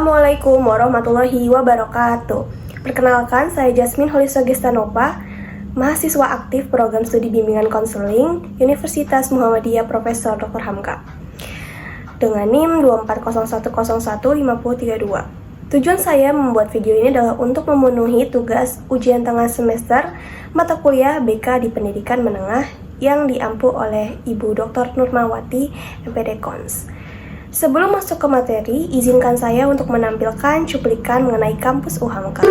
Assalamualaikum warahmatullahi wabarakatuh. Perkenalkan, saya Jasmine Holisa Gestanova, mahasiswa aktif program studi bimbingan konseling Universitas Muhammadiyah Profesor Dr. Hamka dengan NIM 240101532. Tujuan saya membuat video ini adalah untuk memenuhi tugas ujian tengah semester mata kuliah BK di Pendidikan Menengah yang diampu oleh Ibu Dr. Nurmawati, MPD Kons. Sebelum masuk ke materi, izinkan saya untuk menampilkan cuplikan mengenai kampus UHAMKA.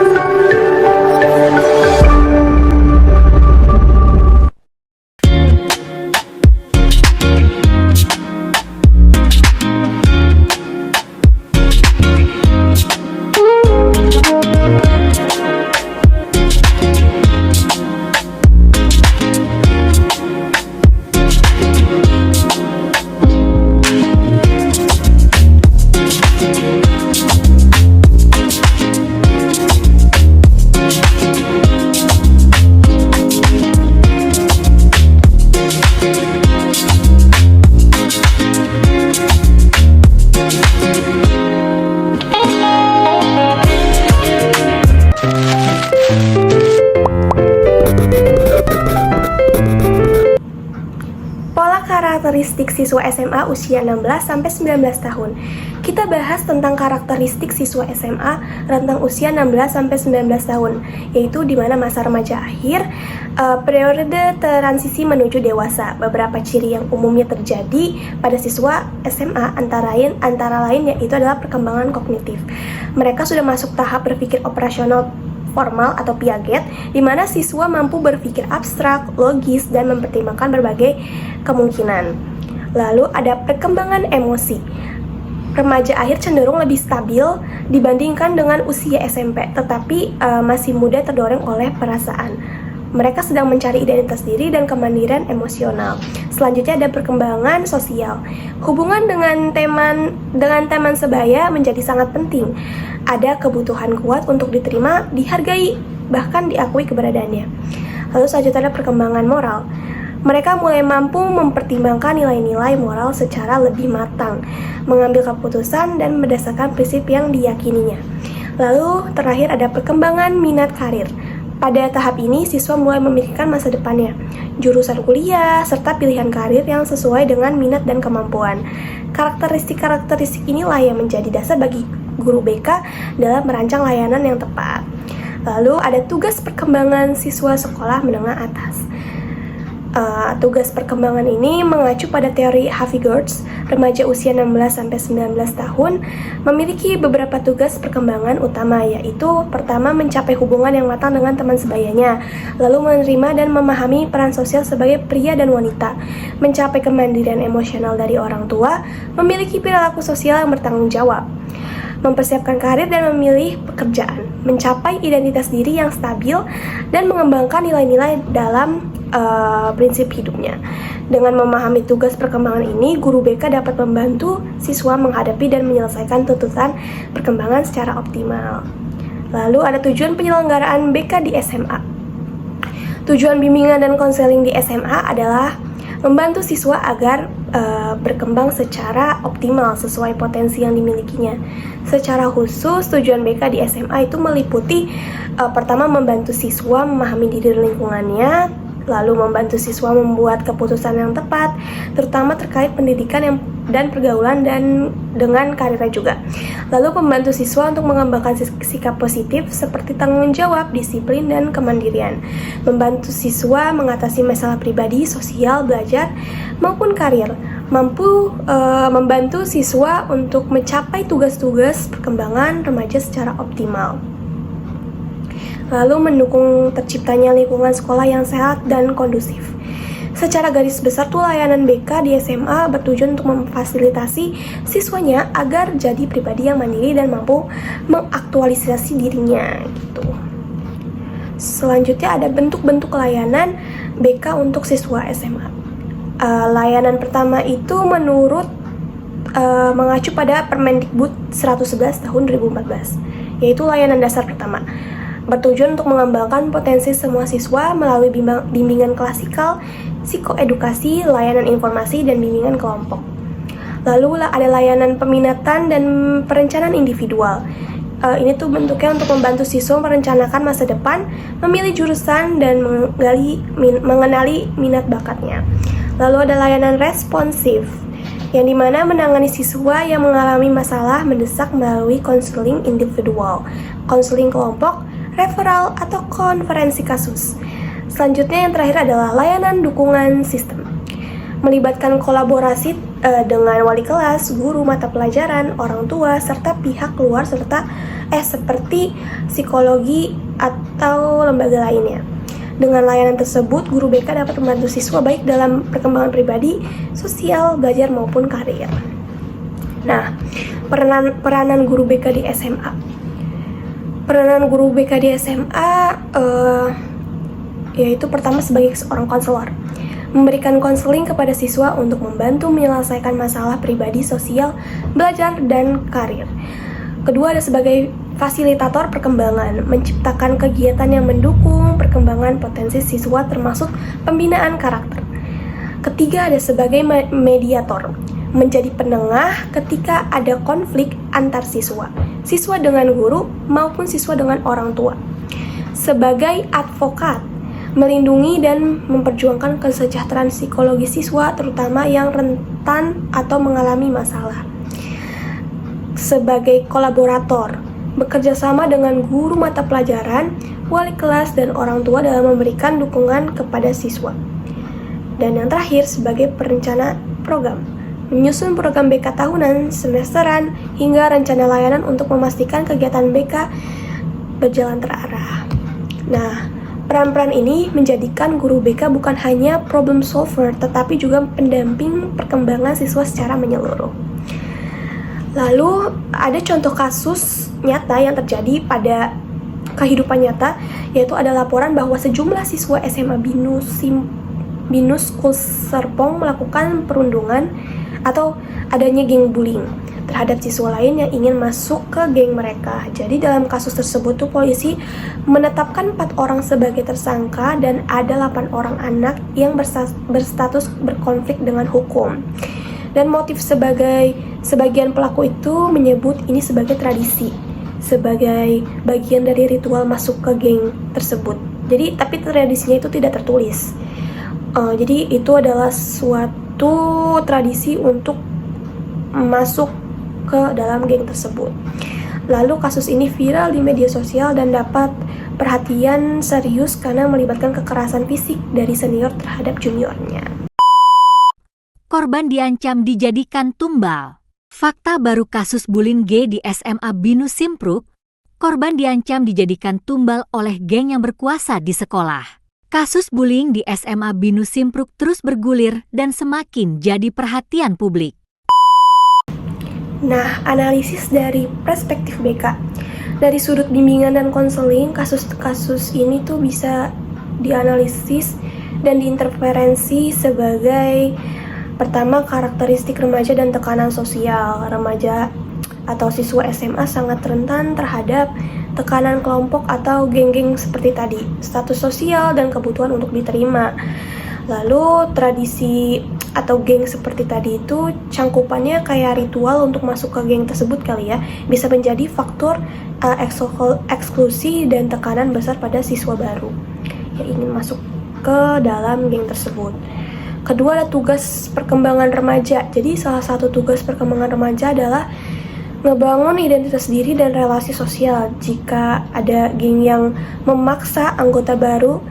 Karakteristik siswa SMA usia 16-19 tahun. Kita bahas tentang karakteristik siswa SMA rentang usia 16-19 tahun, yaitu di mana masa remaja akhir, periode transisi menuju dewasa. Beberapa ciri yang umumnya terjadi pada siswa SMA antara lain yaitu adalah perkembangan kognitif. Mereka sudah masuk tahap berpikir operasional formal atau Piaget, di mana siswa mampu berpikir abstrak, logis, dan mempertimbangkan berbagai kemungkinan. Lalu ada perkembangan emosi. Remaja akhir cenderung lebih stabil dibandingkan dengan usia SMP, tetapi masih mudah terdorong oleh perasaan. Mereka sedang mencari identitas diri dan kemandirian emosional. Selanjutnya ada perkembangan sosial. Hubungan dengan teman sebaya menjadi sangat penting. Ada kebutuhan kuat untuk diterima, dihargai, bahkan diakui keberadaannya. Lalu selanjutnya ada perkembangan moral. Mereka mulai mampu mempertimbangkan nilai-nilai moral secara lebih matang, mengambil keputusan dan berdasarkan prinsip yang diyakininya. Lalu terakhir ada perkembangan minat karir. Pada tahap ini, siswa mulai memikirkan masa depannya, jurusan kuliah, serta pilihan karir yang sesuai dengan minat dan kemampuan. Karakteristik inilah yang menjadi dasar bagi guru BK dalam merancang layanan yang tepat. Lalu ada tugas perkembangan siswa sekolah menengah atas. Tugas perkembangan ini mengacu pada teori Hafigerts. Remaja usia 16-19 tahun memiliki beberapa tugas perkembangan utama, yaitu pertama, mencapai hubungan yang matang dengan teman sebayanya, lalu menerima dan memahami peran sosial sebagai pria dan wanita, mencapai kemandirian emosional dari orang tua, memiliki perilaku sosial yang bertanggung jawab, mempersiapkan karir dan memilih pekerjaan, mencapai identitas diri yang stabil, dan mengembangkan nilai-nilai dalam prinsip hidupnya. Dengan memahami tugas perkembangan ini, guru BK dapat membantu siswa menghadapi dan menyelesaikan tuntutan perkembangan secara optimal. Lalu ada tujuan penyelenggaraan BK di SMA. Tujuan bimbingan dan konseling di SMA adalah membantu siswa agar berkembang secara optimal sesuai potensi yang dimilikinya. Secara khusus, tujuan BK di SMA itu meliputi pertama, membantu siswa memahami diri lingkungannya, lalu membantu siswa membuat keputusan yang tepat, terutama terkait pendidikan dan pergaulan dan dengan karirnya juga. Lalu membantu siswa untuk mengembangkan sikap positif seperti tanggung jawab, disiplin, dan kemandirian. Membantu siswa mengatasi masalah pribadi, sosial, belajar, maupun karir. Membantu siswa untuk mencapai tugas-tugas perkembangan remaja secara optimal. Lalu mendukung terciptanya lingkungan sekolah yang sehat dan kondusif. Secara garis besar tuh layanan BK di SMA bertujuan untuk memfasilitasi siswanya agar jadi pribadi yang mandiri dan mampu mengaktualisasi dirinya gitu. Selanjutnya ada bentuk-bentuk layanan BK untuk siswa SMA. Layanan pertama itu mengacu pada Permendikbud 111 tahun 2014, yaitu layanan dasar pertama. Bertujuan untuk mengembangkan potensi semua siswa melalui bimbingan klasikal, psikoedukasi, layanan informasi, dan bimbingan kelompok. Lalu ada layanan peminatan dan perencanaan individual. Ini tuh bentuknya untuk membantu siswa merencanakan masa depan, memilih jurusan, dan mengenali minat bakatnya. Lalu ada layanan responsif, yang dimana menangani siswa yang mengalami masalah mendesak melalui konseling individual, konseling kelompok, referral, atau konferensi kasus. Selanjutnya yang terakhir adalah layanan dukungan sistem, melibatkan kolaborasi dengan wali kelas, guru mata pelajaran, orang tua, serta pihak luar seperti psikologi atau lembaga lainnya. Dengan layanan tersebut, guru BK dapat membantu siswa baik dalam perkembangan pribadi, sosial, belajar maupun karir. Nah, peranan guru BK di SMA. Peranan guru BK di SMA yaitu pertama sebagai seorang konselor, memberikan konseling kepada siswa untuk membantu menyelesaikan masalah pribadi, sosial, belajar, dan karir. Kedua, ada sebagai fasilitator perkembangan, menciptakan kegiatan yang mendukung perkembangan potensi siswa termasuk pembinaan karakter. Ketiga, ada sebagai mediator, menjadi penengah ketika ada konflik antar siswa dengan guru maupun siswa dengan orang tua. Sebagai advokat, melindungi dan memperjuangkan kesejahteraan psikologi siswa terutama yang rentan atau mengalami masalah. Sebagai kolaborator, bekerja sama dengan guru mata pelajaran, wali kelas, dan orang tua dalam memberikan dukungan kepada siswa. Dan yang terakhir, sebagai perencana program, menyusun program BK tahunan, semesteran, hingga rencana layanan untuk memastikan kegiatan BK berjalan terarah. Nah, peran-peran ini menjadikan guru BK bukan hanya problem solver, tetapi juga pendamping perkembangan siswa secara menyeluruh. Lalu ada contoh kasus nyata yang terjadi pada kehidupan nyata, yaitu ada laporan bahwa sejumlah siswa SMA Binus School Serpong melakukan perundungan atau adanya geng bullying terhadap siswa lain yang ingin masuk ke geng mereka. Jadi dalam kasus tersebut tuh polisi menetapkan 4 orang sebagai tersangka dan ada 8 orang anak yang berstatus berkonflik dengan hukum. Dan motif sebagian pelaku itu menyebut ini sebagai tradisi, sebagai bagian dari ritual masuk ke geng tersebut. Jadi tapi tradisinya itu tidak tertulis. Jadi itu adalah suatu tradisi untuk masuk ke dalam geng tersebut. Lalu kasus ini viral di media sosial dan dapat perhatian serius karena melibatkan kekerasan fisik dari senior terhadap juniornya. Korban diancam dijadikan tumbal. Fakta baru kasus bullying G di SMA Binus Simpruk, korban diancam dijadikan tumbal oleh geng yang berkuasa di sekolah. Kasus bullying di SMA Binus Simpruk terus bergulir dan semakin jadi perhatian publik. Nah, analisis dari perspektif BK. Dari sudut bimbingan dan konseling, kasus-kasus ini tuh bisa dianalisis dan diinterferensi sebagai pertama, karakteristik remaja dan tekanan sosial. Remaja atau siswa SMA sangat rentan terhadap tekanan kelompok atau geng-geng seperti tadi, status sosial dan kebutuhan untuk diterima. Lalu tradisi atau geng seperti tadi itu cangkupannya kayak ritual untuk masuk ke geng tersebut kali ya, bisa menjadi faktor eksklusi dan tekanan besar pada siswa baru yang ingin masuk ke dalam geng tersebut. Kedua, ada tugas perkembangan remaja. Jadi salah satu tugas perkembangan remaja adalah ngebangun identitas diri dan relasi sosial. Jika ada geng yang memaksa anggota baru,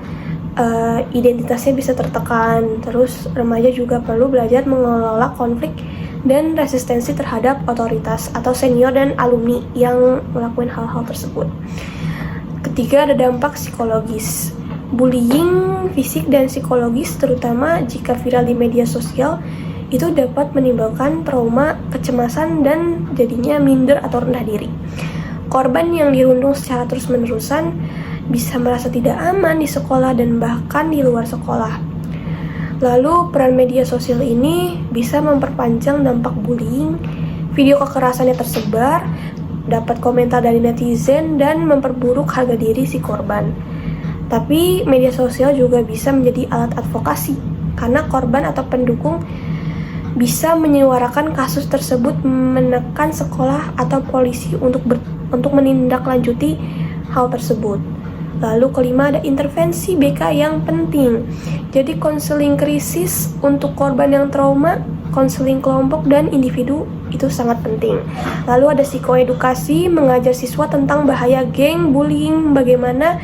identitasnya bisa tertekan. Terus remaja juga perlu belajar mengelola konflik dan resistensi terhadap otoritas atau senior dan alumni yang melakukan hal-hal tersebut. Ketiga, ada dampak psikologis. Bullying fisik dan psikologis, terutama jika viral di media sosial, itu dapat menimbulkan trauma, kecemasan, dan jadinya minder atau rendah diri. Korban yang dirundung secara terus-menerusan bisa merasa tidak aman di sekolah dan bahkan di luar sekolah. Lalu, peran media sosial ini bisa memperpanjang dampak bullying, video kekerasannya tersebar, dapat komentar dari netizen, dan memperburuk harga diri si korban. Tapi media sosial juga bisa menjadi alat advokasi karena korban atau pendukung bisa menyuarakan kasus tersebut, menekan sekolah atau polisi untuk menindaklanjuti hal tersebut. Lalu kelima, ada intervensi BK yang penting. Jadi konseling krisis untuk korban yang trauma, konseling kelompok dan individu itu sangat penting. Lalu ada psikoedukasi, mengajar siswa tentang bahaya geng, bullying, bagaimana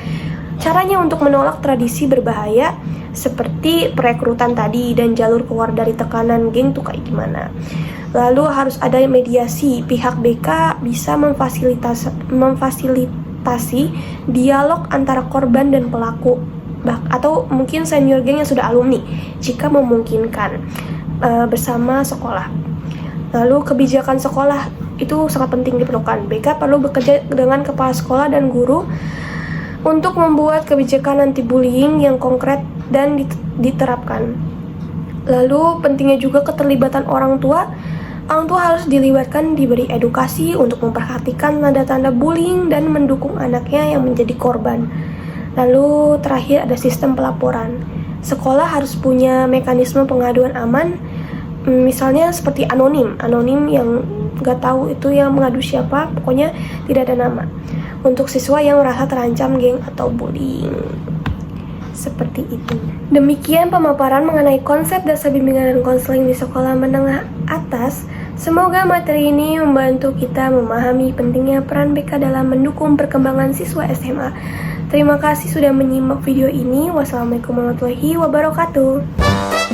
caranya untuk menolak tradisi berbahaya seperti perekrutan tadi dan jalur keluar dari tekanan geng tuh kayak gimana. Lalu harus ada mediasi, pihak BK bisa memfasilitasi dialog antara korban dan pelaku, atau mungkin senior geng yang sudah alumni jika memungkinkan, bersama sekolah. Lalu kebijakan sekolah itu sangat penting diperlukan. BK perlu bekerja dengan kepala sekolah dan guru untuk membuat kebijakan anti-bullying yang konkret dan diterapkan. Lalu pentingnya juga keterlibatan orang tua. Orang tua harus dilibatkan, diberi edukasi untuk memperhatikan tanda-tanda bullying dan mendukung anaknya yang menjadi korban. Lalu terakhir ada sistem pelaporan. Sekolah harus punya mekanisme pengaduan aman, misalnya seperti anonim yang nggak tahu itu yang mengadu siapa, pokoknya tidak ada nama, untuk siswa yang merasa terancam geng atau bullying. Seperti itu. Demikian pemaparan mengenai konsep dasar bimbingan dan konseling di sekolah menengah atas. Semoga materi ini membantu kita memahami pentingnya peran BK dalam mendukung perkembangan siswa SMA. Terima kasih sudah menyimak video ini. Wassalamualaikum warahmatullahi wabarakatuh.